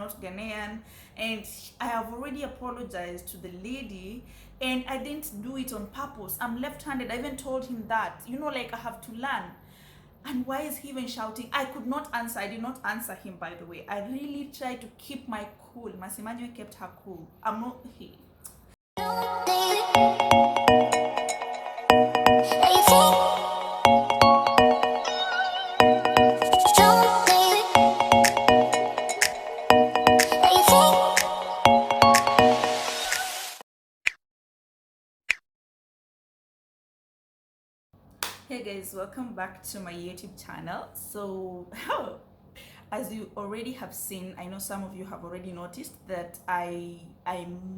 not Ghanaian, and I have already apologized to the lady, and I didn't do it on purpose. I'm left-handed. I even told him that, like I have to learn. And why is he even shouting? I could not answer. I did not answer him, by the way. I really tried to keep my cool. Masimanyo kept her cool. I'm not here. Hey guys, welcome back to my YouTube channel. So as you already have seen, I know some of you have already noticed that I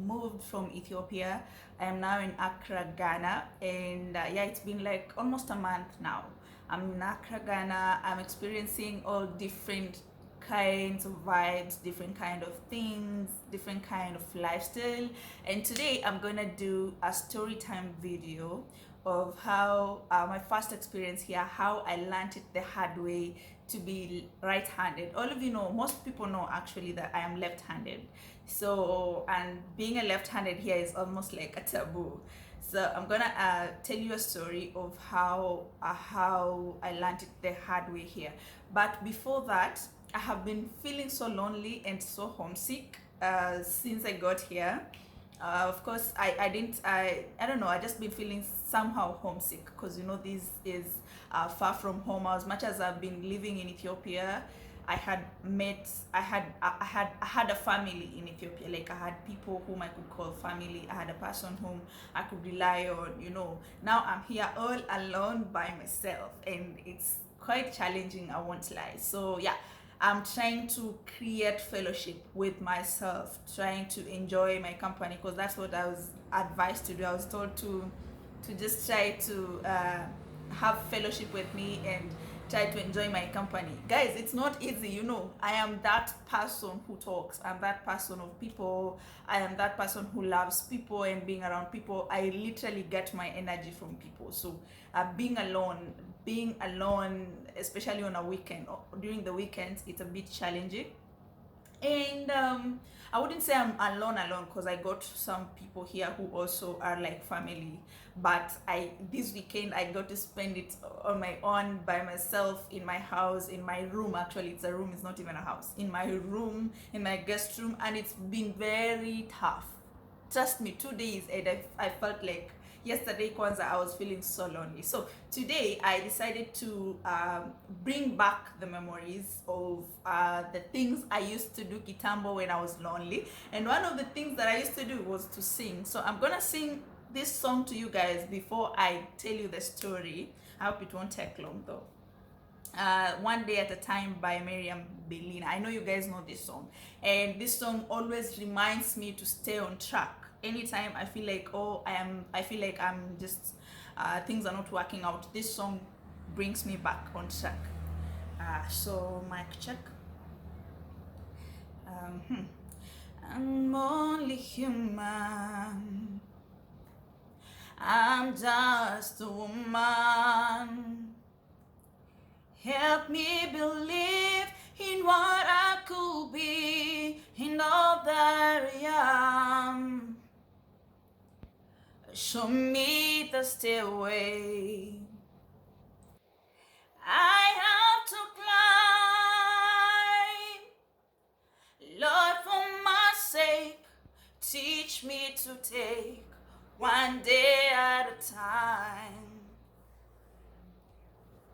moved from Ethiopia. I am now in Accra, Ghana, and yeah, it's been like almost a month now. I'm in Accra, Ghana. I'm experiencing all different kinds of vibes, different kind of things, different kind of lifestyle, and today I'm gonna do a story time video of how my first experience here, how I learned it the hard way to be right-handed. All of you know, most people know actually that I am left-handed. So, and being a left-handed here is almost like a taboo. So I'm gonna tell you a story of how I learned it the hard way here. But before that, I have been feeling so lonely and so homesick since I got here. Of course, I don't know, I just been feeling somehow homesick because this is far from home. As much as I've been living in Ethiopia, I had a family in Ethiopia. Like, I had people whom I could call family. I had a person whom I could rely on. Now I'm here all alone by myself, and it's quite challenging, I won't lie. So yeah, I'm trying to create fellowship with myself, trying to enjoy my company, because that's what I was advised to do. I was told to just try to have fellowship with me and try to enjoy my company. Guys, it's not easy. I am that person who talks. I'm that person of people. I am that person who loves people and being around people. I literally get my energy from people. So being alone, especially on a weekend or during the weekends, it's a bit challenging. And I wouldn't say I'm alone because I got some people here who also are like family, but this weekend I got to spend it on my own, by myself, in my house, in my room. Actually, it's a room, it's not even a house. In my room, in my guest room, and it's been very tough. Trust me, 2 days, and I felt like yesterday Kwanzaa, I was feeling so lonely. So today I decided to bring back the memories of the things I used to do kitambo when I was lonely. And one of the things that I used to do was to sing. So I'm gonna sing this song to you guys before I tell you the story. I hope it won't take long though. One Day at a Time by Miriam Belina. I know you guys know this song, and this song always reminds me to stay on track. Anytime I feel like I feel like I'm just things are not working out, this song brings me back on track. So mic check. I'm only human. I'm just a woman. Help me believe in what I could be, in all that I am. Show me the stairway I have to climb. Lord, for my sake, teach me to take one day at a time.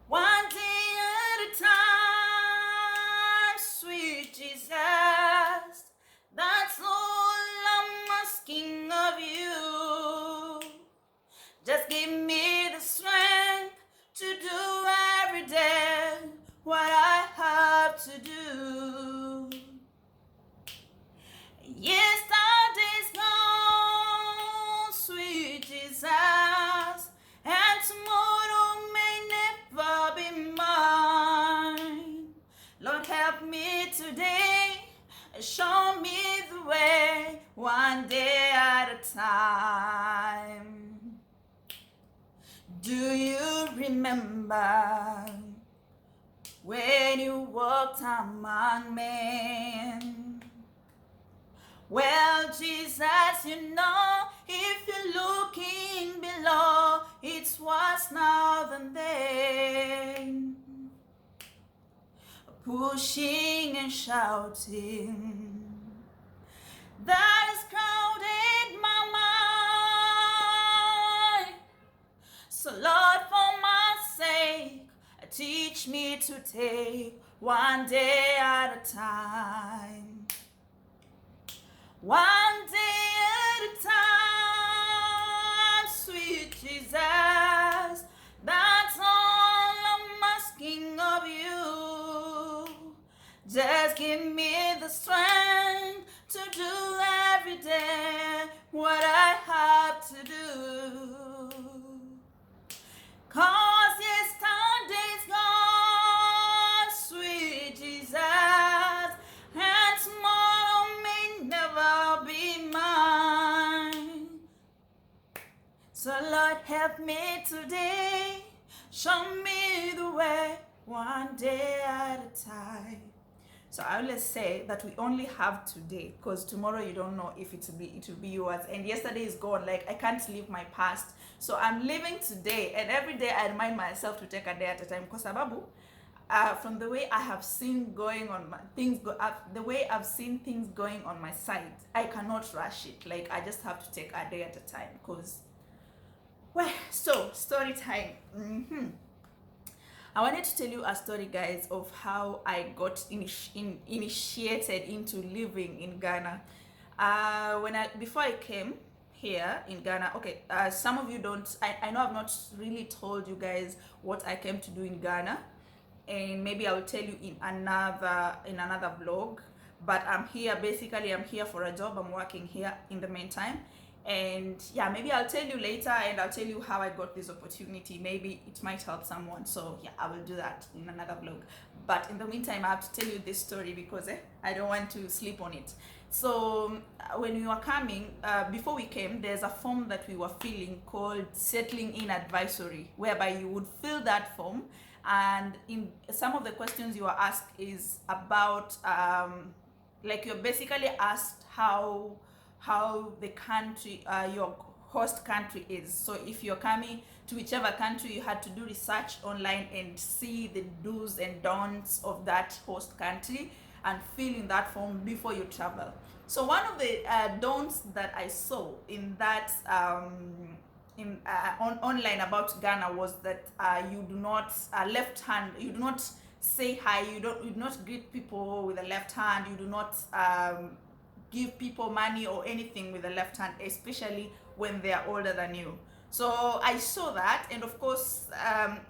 One day at a time, sweet Jesus. That's all I'm asking of you. Just give me the strength to do every day what I have to do. Yesterday's gone, sweet Jesus, and tomorrow may never be mine. Lord, help me today, show me the way, one day at a time. Do you remember when you walked among men? Jesus, you know, if you're looking below, it's worse now than then. Pushing and shouting, that has crowded my mind. So Lord, for my sake, teach me to take one day at a time. One day at a time, sweet Jesus, that's all I'm asking of you. Just give me the strength to do every day what I have to do. 'Cause yesterday's gone, sweet Jesus, and tomorrow may never be mine. So Lord, help me today, show me the way, one day at a time. So I always say that we only have today, because tomorrow you don't know if it will be yours, and yesterday is gone. Like, I can't live my past, so I'm living today, and every day I remind myself to take a day at a time. Because sababu, from the way I have seen going on my things go up, the way I've seen things going on my side, I cannot rush it. Like, I just have to take a day at a time. Because, well, so story time. I wanted to tell you a story, guys, of how I got initiated into living in Ghana. Before I came here in Ghana, okay, some of you don't, I know I've not really told you guys what I came to do in Ghana, and maybe I'll tell you in another vlog. But I'm here, basically I'm here for a job. I'm working here in the meantime. And yeah, maybe I'll tell you later, and I'll tell you how I got this opportunity. Maybe it might help someone. So yeah, I will do that in another vlog. But in the meantime, I have to tell you this story because I don't want to sleep on it. So when we were coming, before we came, there's a form that we were filling called Settling In Advisory, whereby you would fill that form, and in some of the questions you were asked is about like, you're basically asked how the country, your host country is. So if you're coming to whichever country, you had to do research online and see the do's and don'ts of that host country and fill in that form before you travel. So one of the don'ts that I saw in that online about Ghana was that you do not you do not say hi, you do not greet people with the left hand, you do not give people money or anything with the left hand, especially when they are older than you. So I saw that, and of course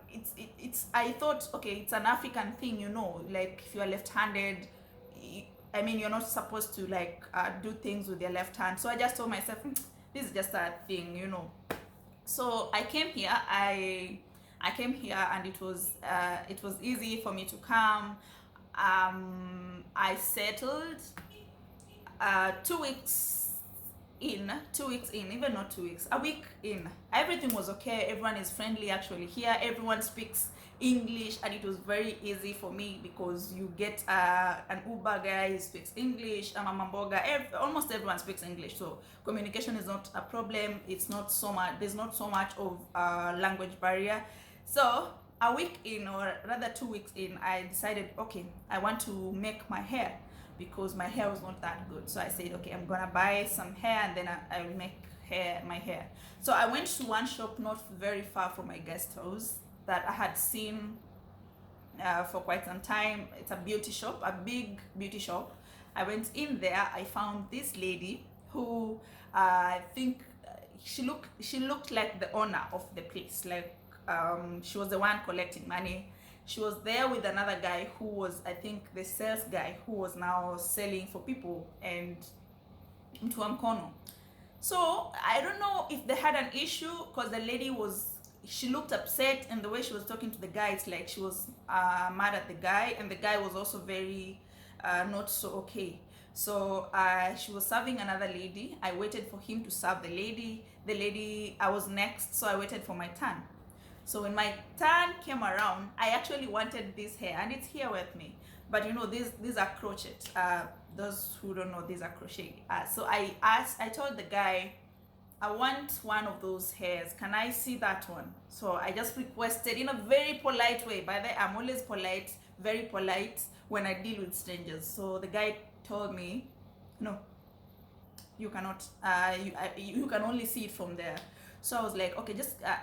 it's I thought, okay, it's an African thing, you know, like if you are left-handed, I mean, you're not supposed to like do things with your left hand. So I just told myself, this is just a thing, you know. So I came here, I came here, and it was easy for me to come. I settled 2 weeks in, even not 2 weeks, a week in, everything was okay. Everyone is friendly actually here, everyone speaks English, and it was very easy for me because you get an Uber guy who speaks English, a mama mboga, almost everyone speaks English, so communication is not a problem. It's not so much, there's not so much of language barrier. So a week in, or rather 2 weeks in, I decided, okay, I want to make my hair, because my hair was not that good. So I said, okay, I'm gonna buy some hair, and then I will make my hair. So I went to one shop not very far from my guest house that I had seen for quite some time. It's a beauty shop, a big beauty shop. I went in there, I found this lady who I think she looked like the owner of the place, like she was the one collecting money. She was there with another guy who was, I think, the sales guy who was now selling for people and into Mkono. So I don't know if they had an issue, because the lady she looked upset, and the way she was talking to the guy, it's like she was mad at the guy, and the guy was also very not so okay. So she was serving another lady. I waited for him to serve the lady. I was next, so I waited for my turn. So when my turn came around, I actually wanted this hair, and it's here with me. But you know, these are crochet. those who don't know, these are crochet. So I told the guy, I want one of those hairs. Can I see that one? So I just requested in a very polite way. By the way, I'm always polite, very polite when I deal with strangers. So the guy told me, no, you cannot. You can only see it from there. So I was like, okay,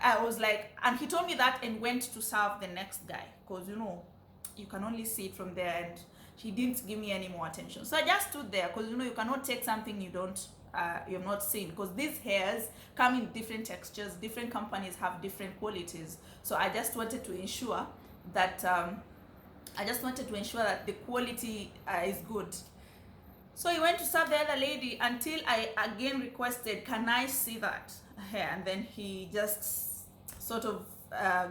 I was like, and he told me that and went to serve the next guy, because you can only see it from there, and he didn't give me any more attention. So I just stood there, because you cannot take something you've not seen, because these hairs come in different textures, different companies have different qualities. So I just wanted to ensure that the quality is good. So he went to serve the other lady until I again requested, can I see that hair? And then he just sort of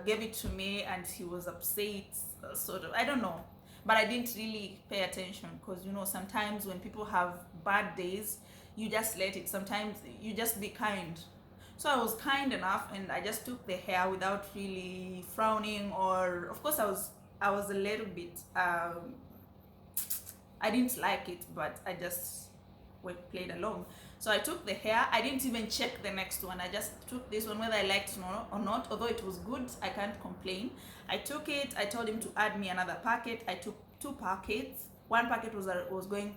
gave it to me, and he was upset, sort of, I don't know. But I didn't really pay attention, because sometimes when people have bad days, you just let it. Sometimes you just be kind. So I was kind enough, and I just took the hair without really frowning, or of course I was a little bit I didn't like it, but I just played along. So I took the hair. I didn't even check the next one. I just took this one, whether I liked it or not. Although it was good, I can't complain. I took it. I told him to add me another packet. I took 2 packets. One packet was going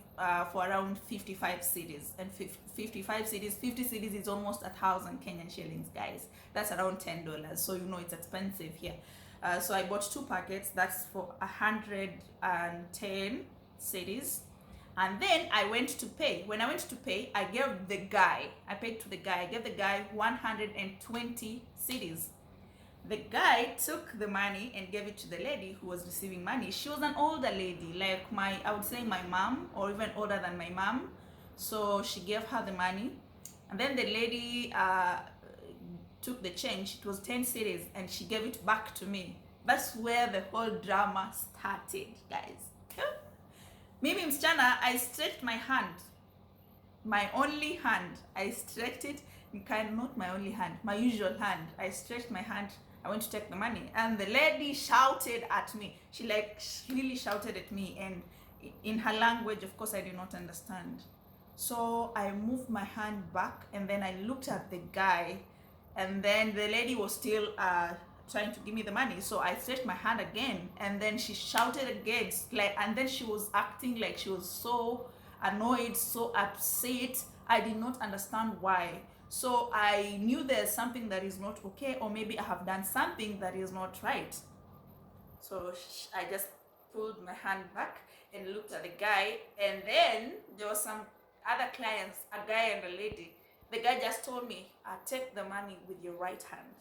for around 55 cedis, and 55 cedis, 50 cedis is almost 1,000 Kenyan shillings, guys. That's around $10. So it's expensive here. So I bought 2 packets. That's for 110 cedis. And then I went to pay. When I went to pay, I paid to the guy. I gave the guy 120 cedis. The guy took the money and gave it to the lady who was receiving money. She was an older lady, like I would say my mom, or even older than my mom. So she gave her the money. And then the lady took the change. It was 10 cedis, and she gave it back to me. That's where the whole drama started, guys. Mimi msichana, I stretched my hand, my only hand. I stretched it, not my only hand, my usual hand. I stretched my hand. I went to take the money, and the lady shouted at me. She really shouted at me, and in her language, of course, I did not understand. So I moved my hand back, and then I looked at the guy, and then the lady was still trying to give me the money. So I stretched my hand again, and then she shouted again, and then she was acting like she was so annoyed, so upset. I did not understand why. So I knew there's something that is not okay, or maybe I have done something that is not right. So I just pulled my hand back and looked at the guy, and then there were some other clients, a guy and a lady. The guy just told me, take the money with your right hand.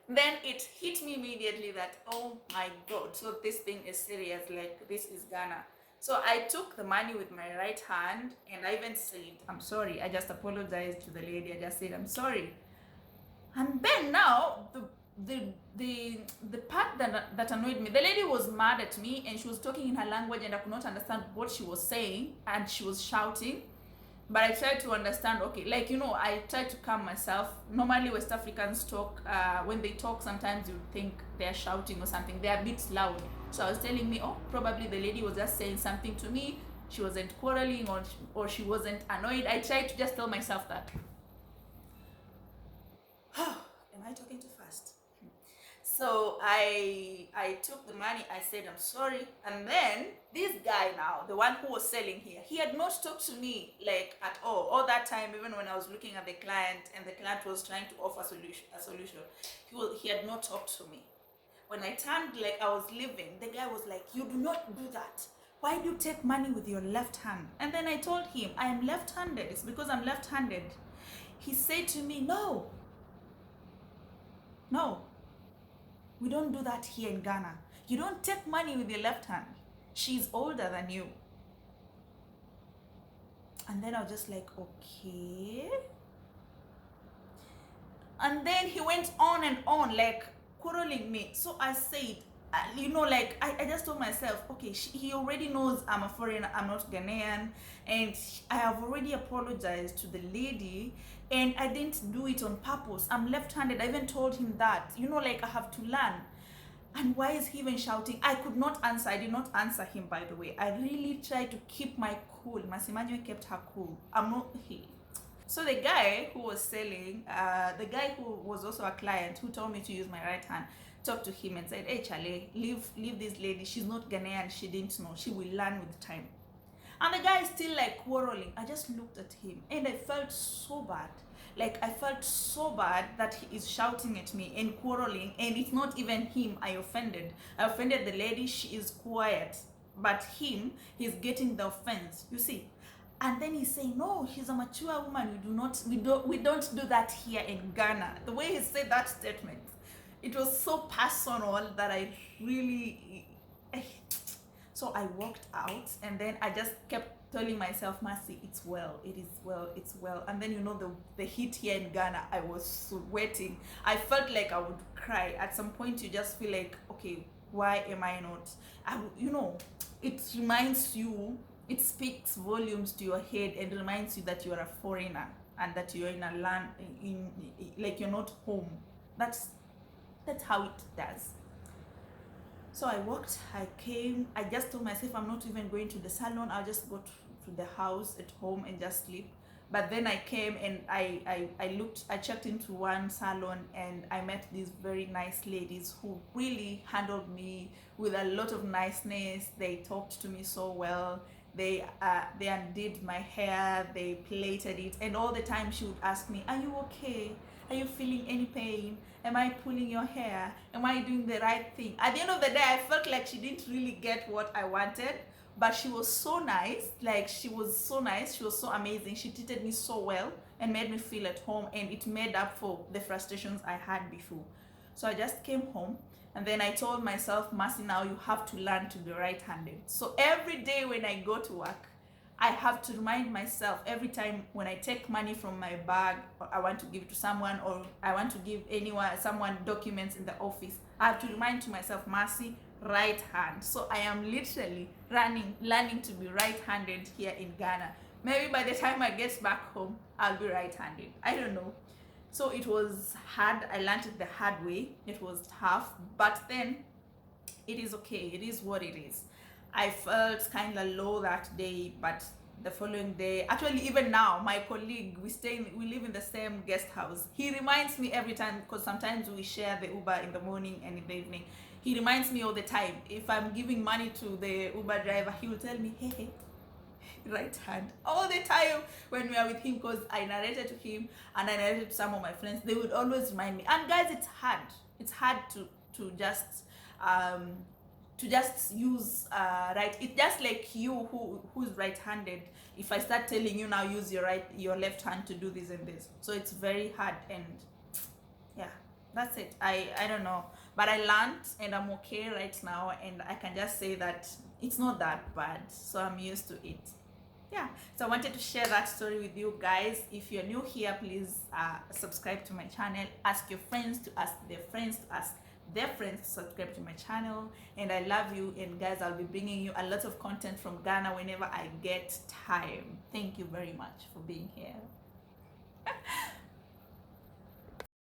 Then it hit me immediately that, oh my God, so this thing is serious, like this is Ghana. So I took the money with my right hand, and I even said, I'm sorry. I just apologized to the lady. I just said, I'm sorry. And then now, the part that annoyed me, the lady was mad at me, and she was talking in her language, and I could not understand what she was saying, and she was shouting. But I tried to understand, okay, I tried to calm myself. Normally West Africans talk, when they talk, sometimes you think they're shouting or something. They're a bit loud. So I was telling me, probably the lady was just saying something to me. She wasn't quarreling, or she wasn't annoyed. I tried to just tell myself that. Am I talking too fast? So I took the money. I said, I'm sorry. And then this guy now, the one who was selling here, he had not talked to me at all that time. Even when I was looking at the client, and the client was trying to offer a solution, he had not talked to me. When I turned, I was leaving, the guy was like, you do not do that. Why do you take money with your left hand? And then I told him, I am left-handed. It's because I'm left-handed. He said to me, no, we don't do that here in Ghana. You don't take money with your left hand. She's older than you. And then I was just like, okay. And then he went on and on, quarreling me. So I said, I just told myself, okay, he already knows I'm a foreigner, I'm not Ghanaian, and I have already apologized to the lady, and I didn't do it on purpose. I'm left-handed. I even told him that, I have to learn. And why is he even shouting? I could not answer. I did not answer him, by the way. I really tried to keep my cool. Masimanyo kept her cool. I'm not he. So the guy who was selling, the guy who was also a client who told me to use my right hand, talked to him and said, hey Charlie, leave this lady. She's not Ghanaian. She didn't know. She will learn with time. And the guy is still like quarreling. I just looked at him and I felt so bad. Like, I felt so bad that he is shouting at me and quarreling, and it's not even him I offended. I offended the lady. She is quiet, but him, he's getting the offense, you see. And then he's saying, no, she's a mature woman. We don't do that here in Ghana. The way he said that statement, it was so personal that I really, so I walked out, and then I just kept telling myself, Mercy, it's well, it is well, it's well. And then, you know, the heat here in Ghana, I was sweating. I felt like I would cry. At some point, you just feel like, okay, why am I not? You know, it reminds you, it speaks volumes to your head and reminds you that you are a foreigner and that you're in a land, like you're not home. That's how it does. So I walked, I came, I just told myself I'm not even going to the salon. I'll just go to the house at home and just sleep. But then I came and I checked into one salon and I met these very nice ladies who really handled me with a lot of niceness. They talked to me so well. They undid my hair, they plaited it, and all the time she would ask me, are you okay? Are you feeling any pain? Am I pulling your hair? Am I doing the right thing? At the end of the day, I felt like she didn't really get what I wanted, but she was so nice. Like, she was so nice. She was so amazing. She treated me so well and made me feel at home, and it made up for the frustrations I had before. So I just came home, and then I told myself, Mercy, now you have to learn to be right-handed. So every day when I go to work, I have to remind myself, every time when I take money from my bag, or I want to give it to someone, or I want to give someone documents in the office, I have to remind to myself, Mercy, right hand. So I am literally learning to be right-handed here in Ghana. Maybe by the time I get back home, I'll be right-handed. I don't know. So it was hard. I learned it the hard way. It was tough, but then it is okay. It is what it is. I felt kind of low that day, but the following day, actually even now, my colleague, we live in the same guest house. He reminds me every time, because sometimes we share the Uber in the morning and in the evening. He reminds me all the time. If I'm giving money to the Uber driver, he will tell me, hey, right hand, all the time when we are with him, because I narrated to him and I narrated to some of my friends. They would always remind me. And guys, it's hard to just use right. It's just like you who's right-handed. If I start telling you now, use your left hand to do this and this, so it's very hard. And yeah, that's it. I don't know, but I learned and I'm okay right now, and I can just say that it's not that bad, so I'm used to it. Yeah, so I wanted to share that story with you guys. If you're new here, please subscribe to my channel. Ask your friends to ask their friends to ask their friends to subscribe to my channel. And I love you, and guys, I'll be bringing you a lot of content from Ghana whenever I get time. Thank you very much for being here.